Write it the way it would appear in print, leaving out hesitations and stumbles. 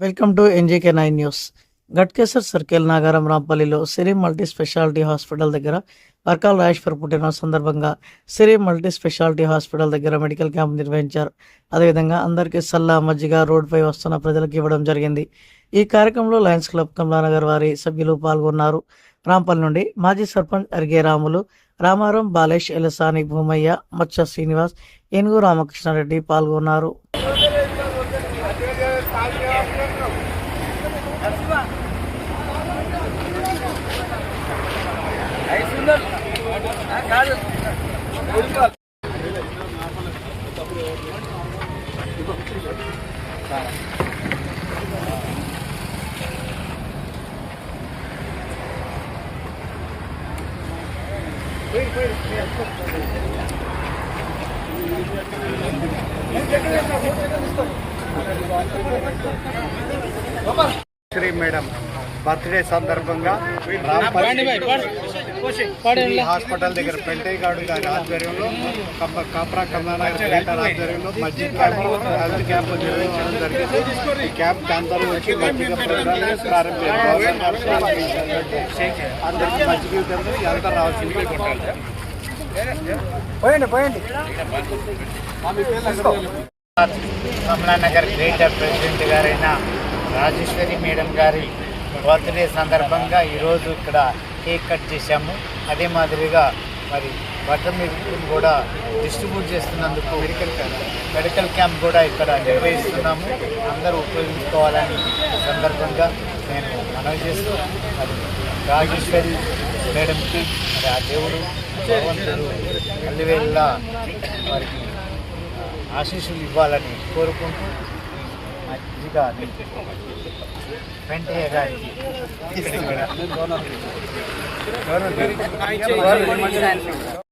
Welcome to NJK9 news. Ghatkesar circle Nagaram రాంపల్లిలో Siri multi speciality hospital దగ్గర వర్కాల రాజేశ్వర్ పుట్టినరోజు సందర్భంగా సిరి మల్టీ స్పెషాలిటీ హాస్పిటల్ దగ్గర మెడికల్ క్యాంప్ నిర్వహించారు. అదేవిధంగా అందరికీ సల్లా మజ్జిగ రోడ్డుపై వస్తున్న ప్రజలకు ఇవ్వడం జరిగింది. ఈ కార్యక్రమంలో లయన్స్ క్లబ్ కమలానగర్ వారి సభ్యులు పాల్గొన్నారు. రాంపల్లి నుండి మాజీ సర్పంచ్ అరిగే రాములు, రామారం బాలేష్, ఎలసాని భూమయ్య, మచ్చ శ్రీనివాస్, ఏనుగు రామకృష్ణారెడ్డి పాల్గొన్నారు. శ్రీ మేడం బర్త్డే సందర్భంగా హాస్పిటల్ దగ్గర పెంటేగాడు గారి ఆధ్వర్యంలో కాప్రా కమలానగర్ గ్రేటర్ ఆధ్వర్యంలో మజ్జిగ క్యాంపు నిర్వహించడం జరిగింది. ఈ క్యాంప్ అందరూ వచ్చి మజ్జిగ ప్రారంభించారు. అందరికీ మజ్జిగ ఎంత రావాల్సింది కమలానగర్ గ్రేటర్ ప్రెసిడెంట్ గారైన రాజేశ్వరి మేడం గారి బర్త్డే సందర్భంగా ఈరోజు ఇక్కడ కేక్ కట్ చేశాము. అదే మాదిరిగా మరి బటర్ మిల్క్ కూడా డిస్ట్రిబ్యూట్ చేస్తున్నందుకు మెడికల్ క్యాంప్ కూడా ఇక్కడ నిర్వహిస్తున్నాము. అందరూ ఉపయోగించుకోవాలని సందర్భంగా నేను మనవి చేస్తూ మరి రాజేశ్వరి మేడంకి మరి ఆ దేవుడు భగవంతుడు అల్లివేళ్ళ వారికి ఆశీస్సులు ఇవ్వాలని కోరుకుంటూ మజ్జిగా వెంటనే గారికి